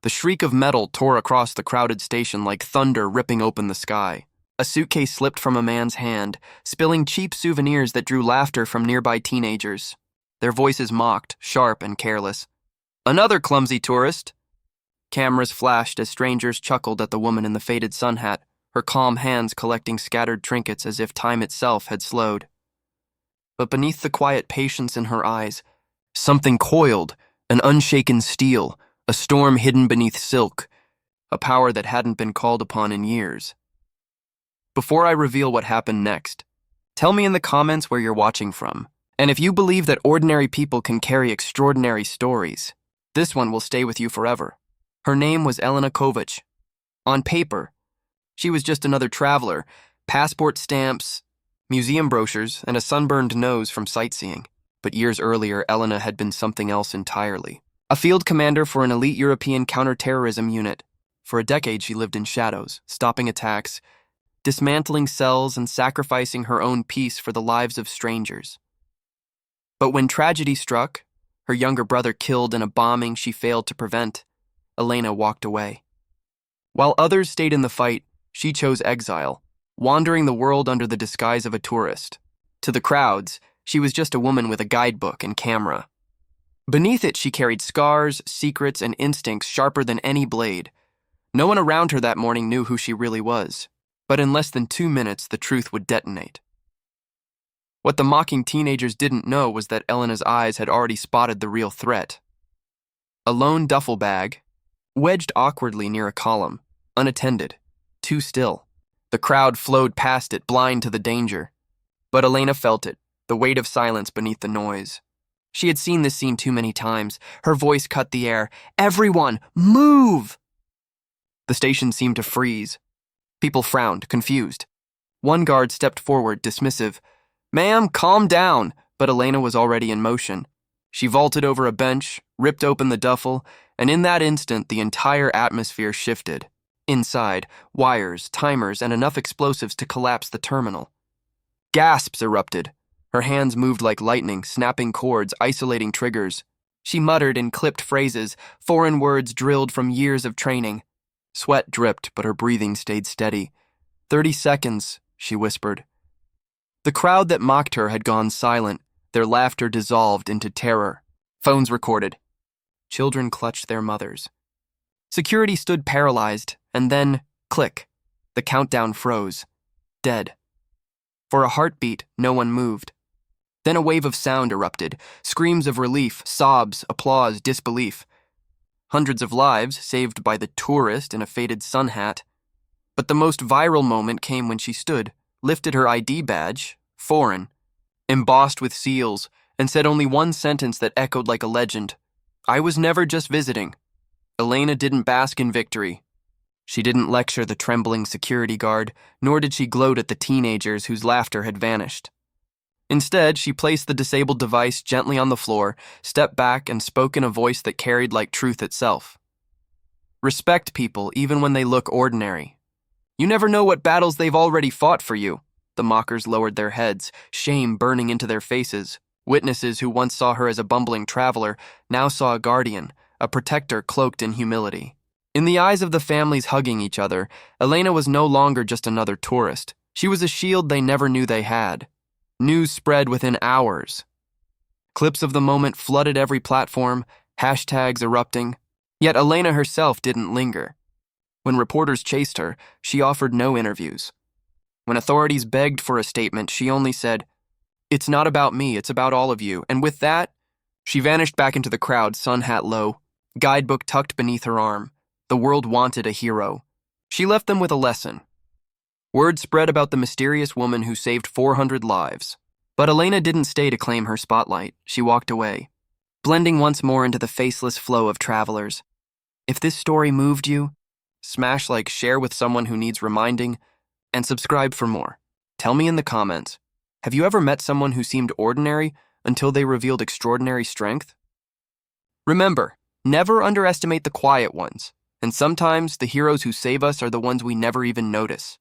The shriek of metal tore across the crowded station like thunder ripping open the sky. A suitcase slipped from a man's hand, spilling cheap souvenirs that drew laughter from nearby teenagers. Their voices mocked, sharp and careless. "Another clumsy tourist!" Cameras flashed as strangers chuckled at the woman in the faded sun hat, her calm hands collecting scattered trinkets as if time itself had slowed. But beneath the quiet patience in her eyes, something coiled, an unshaken steel, a storm hidden beneath silk, a power that hadn't been called upon in years. Before I reveal what happened next, tell me in the comments where you're watching from, and if you believe that ordinary people can carry extraordinary stories, this one will stay with you forever. Her name was Elena Kovac. On paper, she was just another traveler, passport stamps, museum brochures, and a sunburned nose from sightseeing. But years earlier, Elena had been something else entirely. A field commander for an elite European counterterrorism unit. For a decade, she lived in shadows, stopping attacks, dismantling cells, and sacrificing her own peace for the lives of strangers. But when tragedy struck, her younger brother killed in a bombing she failed to prevent, Elena walked away. While others stayed in the fight, she chose exile, wandering the world under the disguise of a tourist. To the crowds, she was just a woman with a guidebook and camera. Beneath it, she carried scars, secrets, and instincts sharper than any blade. No one around her that morning knew who she really was, but in less than 2 minutes, the truth would detonate. What the mocking teenagers didn't know was that Elena's eyes had already spotted the real threat. A lone duffel bag, wedged awkwardly near a column, unattended, too still. The crowd flowed past it, blind to the danger. But Elena felt it, the weight of silence beneath the noise. She had seen this scene too many times. Her voice cut the air. "Everyone, move!" The station seemed to freeze. People frowned, confused. One guard stepped forward, dismissive. "Ma'am, calm down," but Elena was already in motion. She vaulted over a bench, ripped open the duffel, and in that instant, the entire atmosphere shifted. Inside, wires, timers, and enough explosives to collapse the terminal. Gasps erupted. Her hands moved like lightning, snapping cords, isolating triggers. She muttered in clipped phrases, foreign words drilled from years of training. Sweat dripped, but her breathing stayed steady. 30 seconds, she whispered. The crowd that mocked her had gone silent, their laughter dissolved into terror. Phones recorded. Children clutched their mothers. Security stood paralyzed, and then, click, the countdown froze. Dead. For a heartbeat, no one moved. Then a wave of sound erupted, screams of relief, sobs, applause, disbelief. Hundreds of lives saved by the tourist in a faded sun hat. But the most viral moment came when she stood, lifted her ID badge, foreign, embossed with seals, and said only one sentence that echoed like a legend. "I was never just visiting." Elena didn't bask in victory. She didn't lecture the trembling security guard, nor did she gloat at the teenagers whose laughter had vanished. Instead, she placed the disabled device gently on the floor, stepped back, and spoke in a voice that carried like truth itself. Respect people even when they look ordinary. You never know what battles they've already fought for you. The mockers lowered their heads, shame burning into their faces. Witnesses who once saw her as a bumbling traveler now saw a guardian, a protector cloaked in humility. In the eyes of the families hugging each other, Elena was no longer just another tourist. She was a shield they never knew they had. News spread within hours. Clips of the moment flooded every platform, hashtags erupting. Yet Elena herself didn't linger. When reporters chased her, she offered no interviews. When authorities begged for a statement, she only said, "It's not about me, it's about all of you." And with that, she vanished back into the crowd, sun hat low, guidebook tucked beneath her arm. The world wanted a hero. She left them with a lesson. Word spread about the mysterious woman who saved 400 lives. But Elena didn't stay to claim her spotlight. She walked away, blending once more into the faceless flow of travelers. If this story moved you, smash like, share with someone who needs reminding, and subscribe for more. Tell me in the comments, have you ever met someone who seemed ordinary until they revealed extraordinary strength? Remember, never underestimate the quiet ones, and sometimes the heroes who save us are the ones we never even notice.